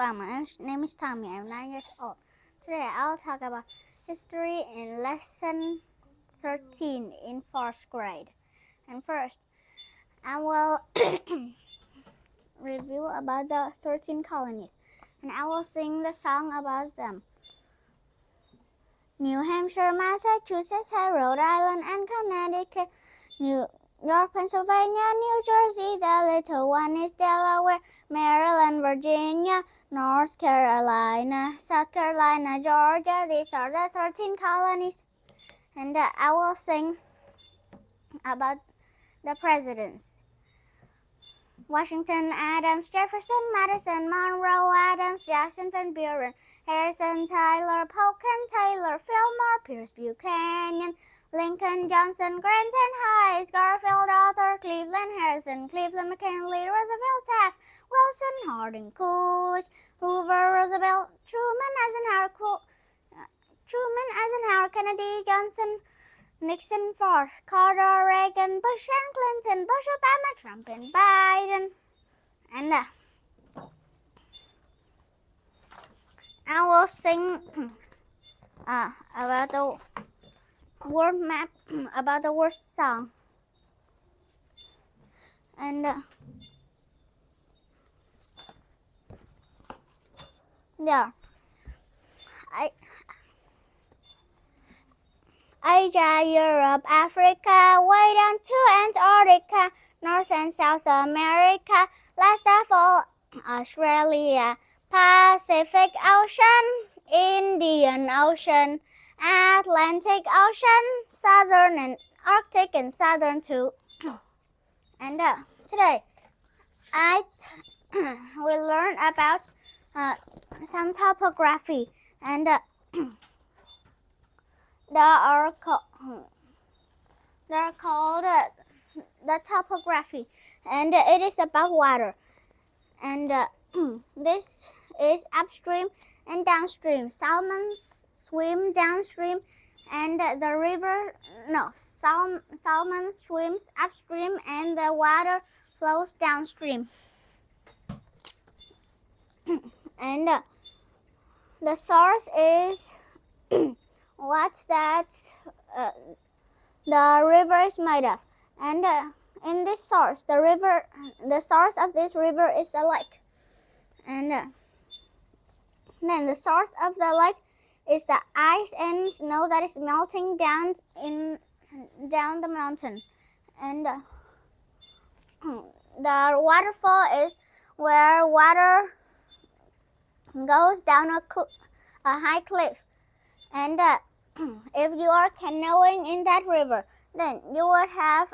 Well, my name is Tommy. I'm 9 years old. Today I'll talk about history in lesson 13 in 4th grade. And first, I will review about the 13 colonies, and I will sing the song about them. New Hampshire, Massachusetts, Rhode Island, and Connecticut. New York, Pennsylvania, New Jersey, the little one is Delaware, Maryland, Virginia, North Carolina, South Carolina, Georgia. These are the 13 colonies. And I will sing about the presidents. Washington, Adams, Jefferson, Madison, Monroe, Adams, Jackson, Van Buren, Harrison, Tyler, Polk and Taylor, Fillmore, Pierce, Buchanan, Lincoln, Johnson, Grant and Hayes, Garfield, Arthur, Cleveland, Harrison, Cleveland, McKinley, Roosevelt, Taft, Wilson, Harding, Coolidge, Hoover, Roosevelt, Truman, Eisenhower, Kennedy, Johnson, Nixon, Ford, Carter, Reagan, Bush and Clinton, Bush, Obama, Trump and Biden. And I will sing about the word map, about the word song. And there, Asia, Europe, Africa, way down to Antarctica, North and South America, last of all, Australia, Pacific Ocean, Indian Ocean, Atlantic Ocean, Southern and Arctic and Southern too. And today, I will learn about some topography, and they are called the topography, and it is about water. And this is upstream and downstream. Salmon swim downstream, and the river salmon swims upstream, and the water flows downstream. And the source is what the river is made of. And in this source, the source of this river is a lake. And then the source of the lake is the ice and snow that is melting down the mountain. And the waterfall is where water goes down a high cliff. And if you are canoeing in that river, then you would have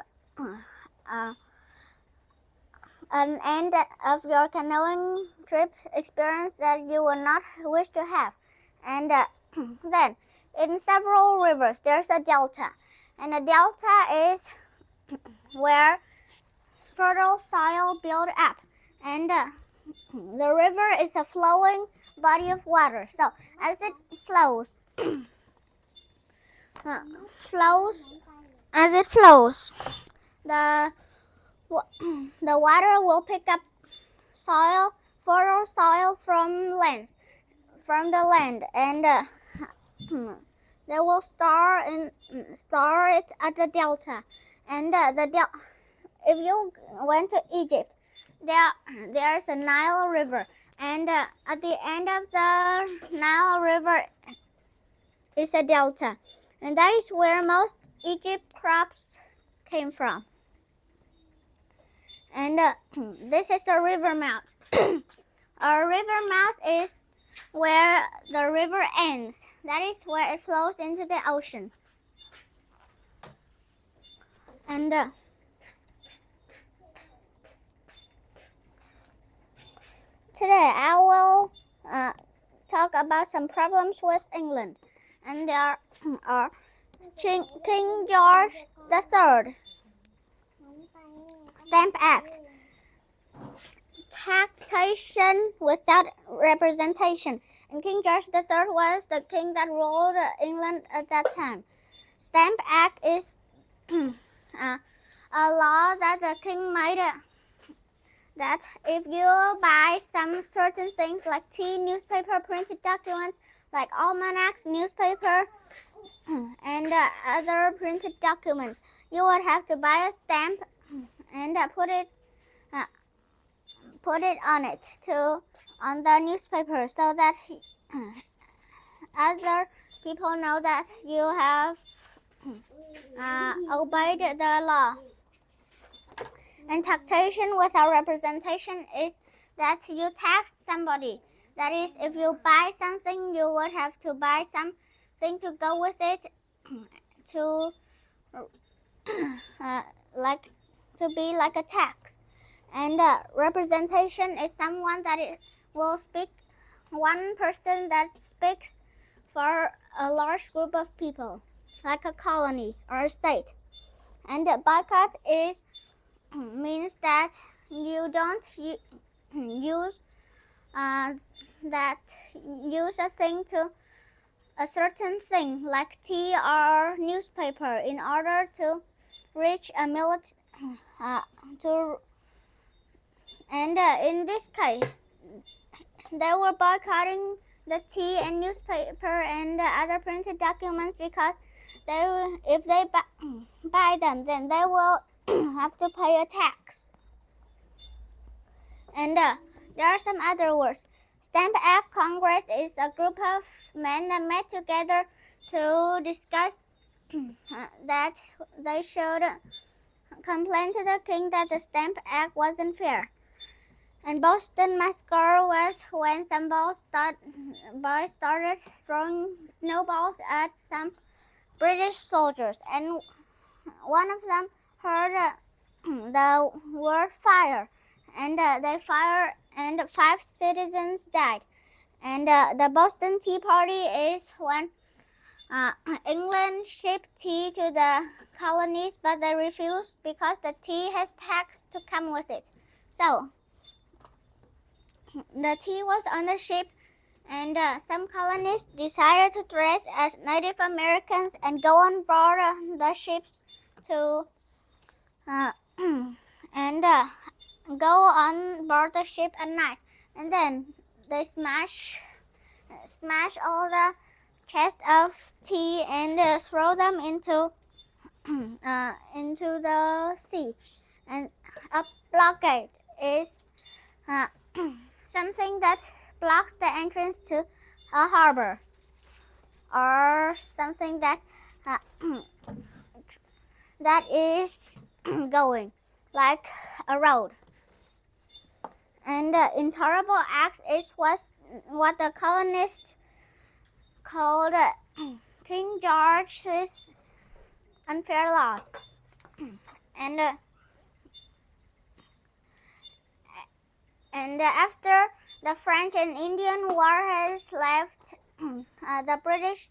an end of your canoeing trip experience that you would not wish to have. And then in several rivers there's a delta, and a delta is where fertile soil build up, and the river is a flowing body of water. So as it flows, the water will pick up fertile soil from the land, and they will store it at the delta. And if you went to Egypt, there's a Nile River, and at the end of the Nile River is a delta, and that is where most Egypt crops came from. And this is a river mouth. A river mouth is where the river ends. That is where it flows into the ocean. And today I will talk about some problems with England. And there are King George III, Stamp Act, taxation without representation. And King George III was the king that ruled England at that time. Stamp Act is a law that the king made that if you buy some certain things like tea, newspaper, printed documents like almanacs, newspaper, and other printed documents, you would have to buy a stamp and put it on it on the newspaper, so that other people know that you have obeyed the law. And taxation without representation is that you tax somebody. That is, if you buy something, you would have to buy something to go with it to to be like a tax. And representation is someone that will speak, one person that speaks for a large group of people, like a colony or a state. And boycott means that you don't use a thing to a certain thing like tea or newspaper in order to reach a and in this case they were boycotting the tea and newspaper and other printed documents because if they buy them, then they will have to pay a tax. And there are some other words. Stamp Act Congress is a group of men that met together to discuss that they should complain to the king that the Stamp Act wasn't fair. And Boston Massacre was when some boys started throwing snowballs at some British soldiers, and one of them heard the word fire, and they fired, and 5 citizens died. And the Boston Tea Party is when England shipped tea to the colonies, but they refused because the tea has tax to come with it. So the tea was on the ship, and some colonists decided to dress as Native Americans and go on board the ships to and go on board the ship at night, and then they smash all the chests of tea and throw them into the sea. And a blockade is something that blocks the entrance to a harbor, or something that that is going like a road. And intolerable acts is what the colonists called King George's unfair laws. And after the French and Indian War has left the British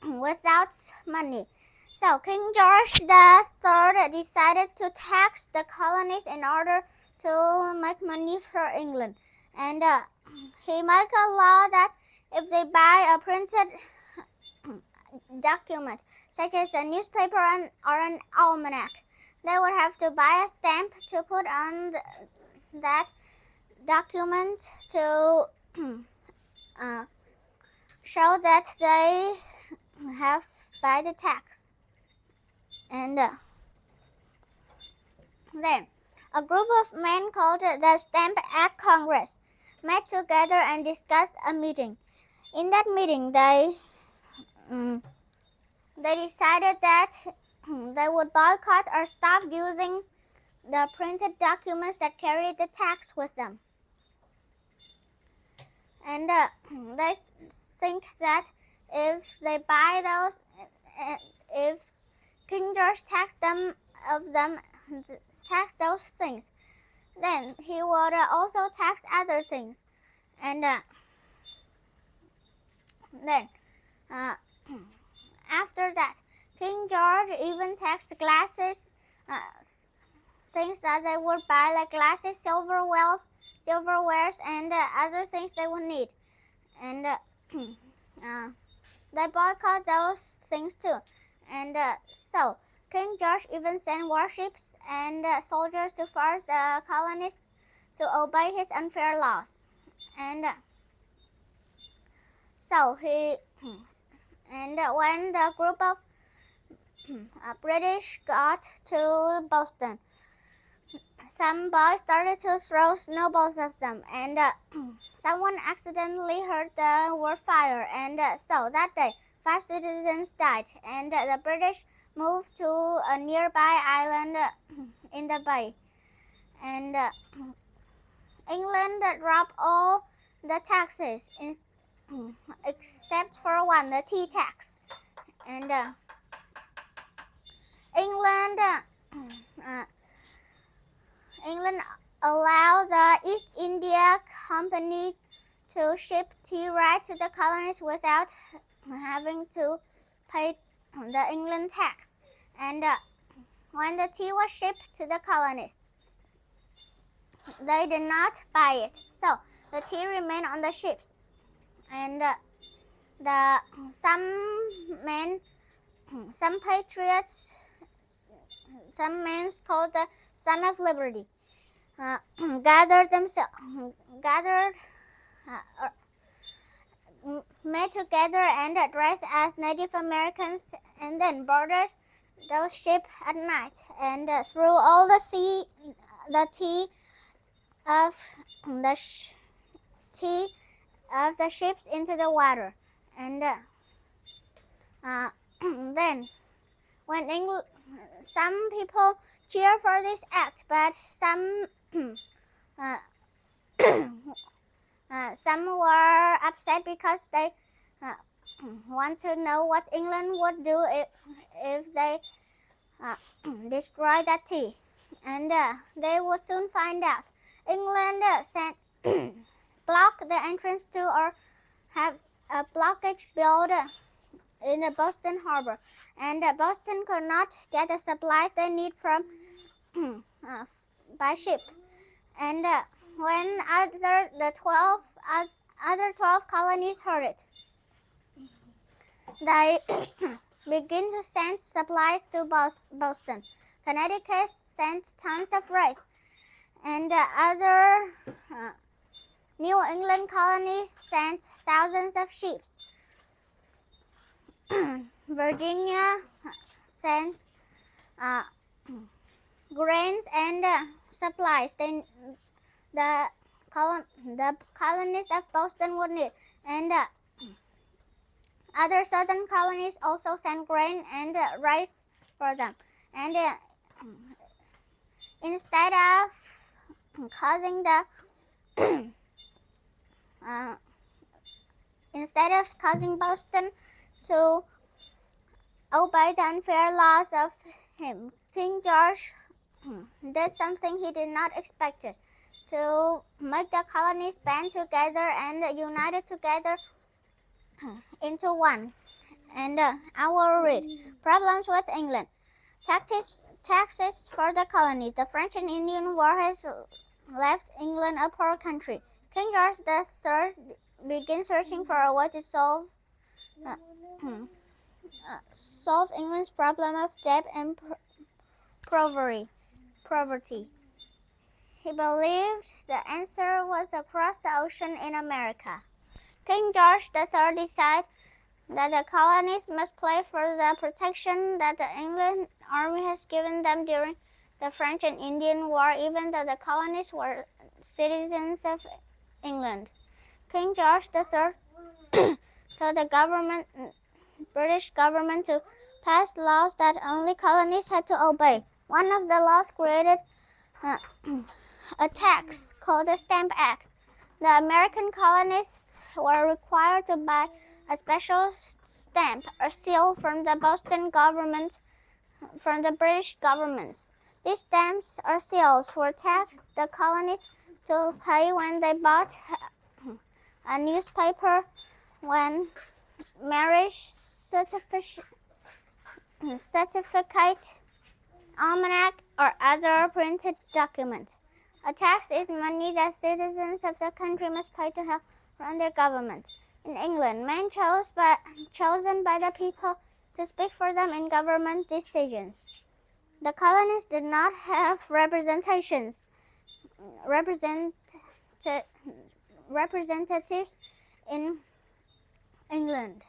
without money. So King George III decided to tax the colonies in order to make money for England. And he made a law that if they buy a printed document, such as a newspaper or an almanac, they would have to buy a stamp to put on that document to show that they have paid the tax. And then a group of men called the Stamp Act Congress met together and discussed a meeting. In that meeting, they decided that they would boycott or stop using the printed documents that carried the tax with them. And they think that if they buy those, if King George taxed those things, then he would also tax other things. And then after that, King George even taxed glasses, things that they would buy, like glasses, silverwares, and other things they would need. And they boycott those things too. And so King George even sent warships and soldiers to force the colonists to obey his unfair laws. And so he and when the group of British got to Boston, some boys started to throw snowballs at them, and someone accidentally heard the word fire, and so that day 5 citizens died, and the British moved to a nearby island in the bay, and England dropped all the taxes except for one, the tea tax, and England England allowed the East India Company to ship tea right to the colonies without having to pay the England tax. And when the tea was shipped to the colonies, they did not buy it. So the tea remained on the ships. And some patriots, some men called the Son of Liberty, met together and dressed as Native Americans, and then boarded those ships at night and threw all the tea of the ships into the water. And then when some people cheer for this act, but some some were upset because they want to know what England would do if they destroy that tea, and they would soon find out. England sent block the entrance to or have a blockage built in the Boston harbor, and Boston could not get the supplies they need from by ship. And when the 12 colonies heard it, they begin to send supplies to Boston. Connecticut sent tons of rice, and other New England colonies sent thousands of sheep. Virginia sent grains and supplies the colonies of Boston would need, and other southern colonies also sent grain and rice for them. And instead of causing Boston to obey the unfair laws of him, King George did something he did not expect it, to make the colonies band together and united together into one. And I will read. Problems with England. Taxes for the colonies. The French and Indian War has left England a poor country. King George III began searching for a way to solve England's problem of debt and poverty. He believed the answer was across the ocean in America. King George III decided that the colonies must pay for the protection that the England army has given them during the French and Indian War, even though the colonies were citizens of England. King George III told the British government to pass laws that only colonies had to obey. One of the laws created a tax called the Stamp Act. The American colonists were required to buy a special stamp or seal from the British government. These stamps or seals were taxed the colonies to pay when they bought a newspaper, when marriage certificate, almanac, or other printed document. A tax is money that citizens of the country must pay to help run their government. In England, men chosen by the people to speak for them in government decisions. The colonists did not have representatives in England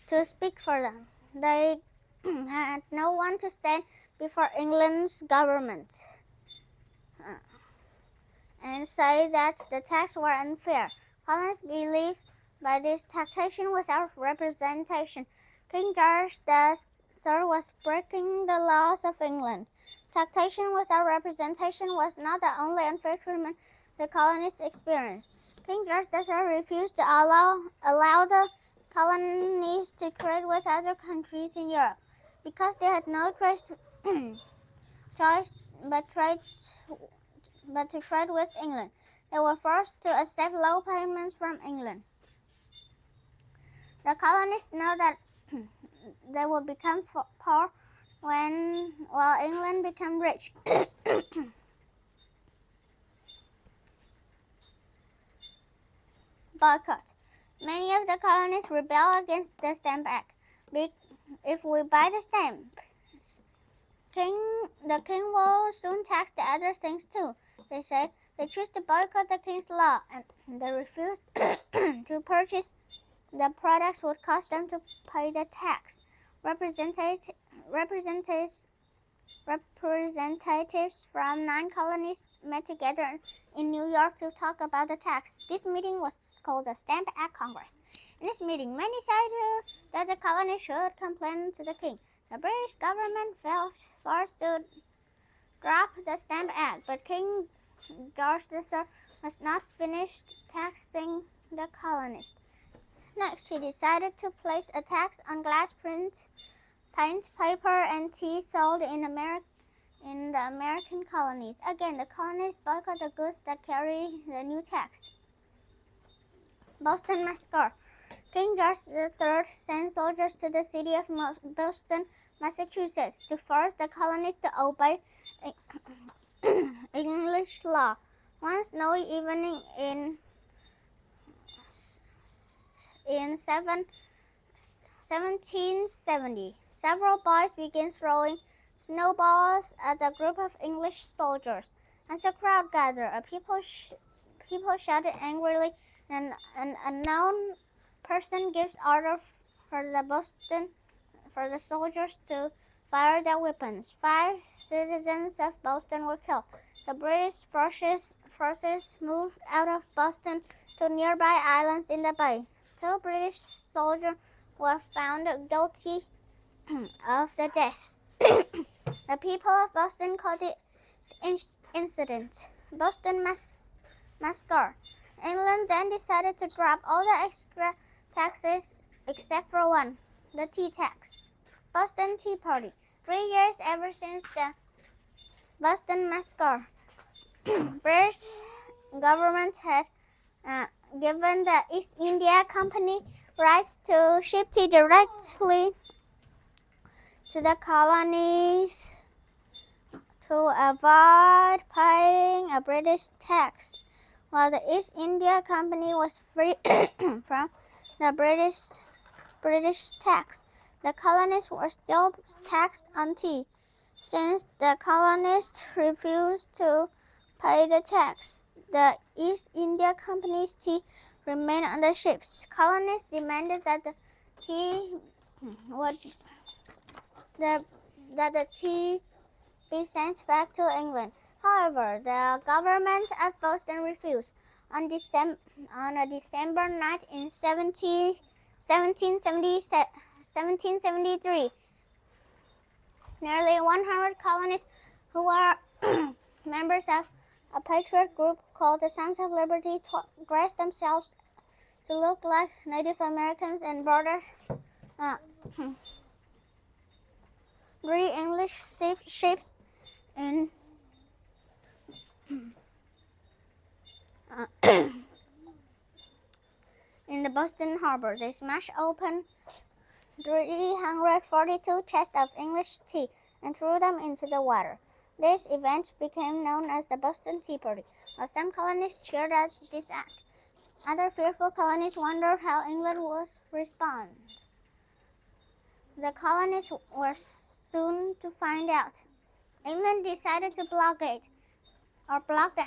to speak for them. They had no one to stand before England's government and say that the taxes were unfair. Colonists believed by this taxation without representation, King George III was breaking the laws of England. Taxation without representation was not the only unfair treatment the colonists experienced. King George III refused to allow the colonies to trade with other countries in Europe because they had no choice but to trade with England. They were forced to accept low payments from England. The colonists know that they will become poor while England became rich. Boycott. Many of the colonists rebel against the Stamp Act. If we buy the stamps, the king will soon tax the other things too, they said. They choose to boycott the king's law, and they refused to purchase the products would cost them to pay the tax. Representatives from 9 colonies met together in New York to talk about the tax. This meeting was called the Stamp Act Congress. In this meeting, many said that the colonies should complain to the king. The British government felt forced to drop the Stamp Act, but King George III was not finished taxing the colonists. Next, he decided to place a tax on glass, paint, paper, and tea sold in the American colonies. Again, the colonists boycott the goods that carry the new tax. Boston Massacre. King George III sent soldiers to the city of Boston, Massachusetts, to force the colonists to obey English law. One snowy evening in 1770, several boys began throwing snowballs at a group of English soldiers. As a crowd gathered, people shouted angrily, and an unknown person gives order for the soldiers to fire their weapons. 5 citizens of Boston were killed. The British forces moved out of Boston to nearby islands in the bay. 2 British soldiers were found guilty of the deaths. The people of Boston called this incident Boston Massacre. England then decided to drop all the extra taxes except for one, the tea tax. Boston Tea Party. 3 years ever since the Boston Massacre, British government had given the East India Company rights to ship tea directly to the colonies to avoid paying a British tax. While the East India Company was free from the British tax, the colonists were still taxed on tea. Since the colonists refused to pay the tax, the East India Company's tea remained on the ships. Colonists demanded that the tea be sent back to England. However, the government of Boston refused. On December 9th in 1773, nearly 100 colonists who were members of a patriot group called the Sons of Liberty dressed themselves to look like Native Americans and boarded 3 English ships in in the Boston harbor. They smashed open 342 chests of English tea and threw them into the water. This event became known as the Boston Tea Party. While some colonists cheered at this act, other fearful colonists wondered how England would respond. the colonists were soon to find out. England decided to block the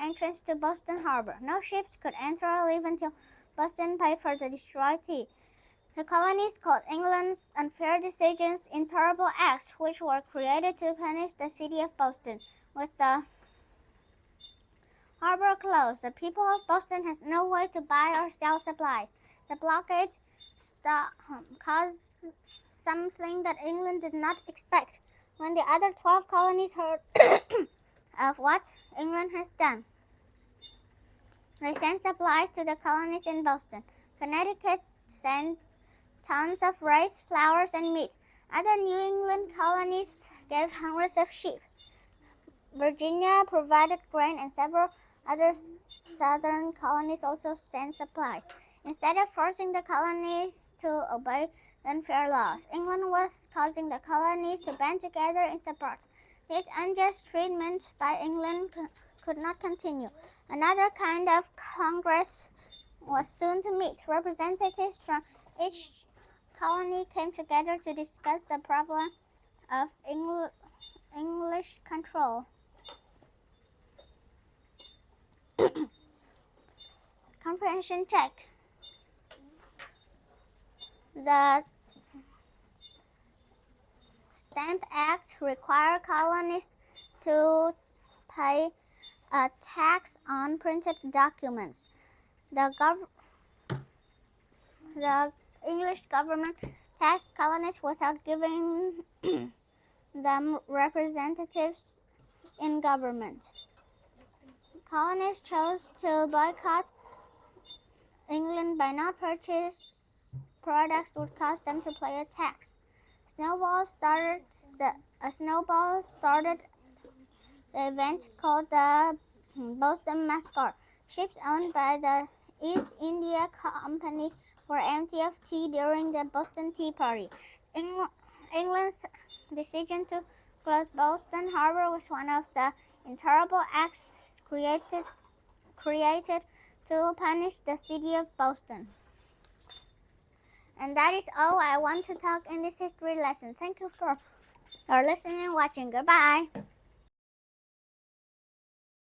entrance to Boston Harbor. No ships could enter or leave until Boston paid for the destroyed tea. The colonists called England's unfair decisions intolerable acts, which were created to punish the city of Boston. With the harbor closed, the people of Boston had no way to buy or sell supplies. The blockade caused something that England did not expect. When the other 12 colonies heard of what England has done, they sent supplies to the colonies in Boston. Connecticut sent tons of rice, flowers, and meat. Other New England colonies gave hundreds of sheep. Virginia provided grain, and several other southern colonies also sent supplies. Instead of forcing the colonies to obey the unfair laws, England was causing the colonies to band together in support. This unjust treatment by England could not continue. Another kind of Congress was soon to meet. Representatives from each colony came together to discuss the problem of English control. Comprehension check. The Stamp Act required colonists to pay a tax on printed documents. The English government taxed colonists without giving them representatives in government. Colonists chose to boycott England by not purchase products that would cause them to pay a tax. A snowball started the event called the Boston Massacre. Ships owned by the East India Company were empty of tea during the Boston Tea Party. England's decision to close Boston Harbor was one of the intolerable acts created to punish the city of Boston. And that is all I want to talk in this history lesson. Thank you for listening and watching. Goodbye.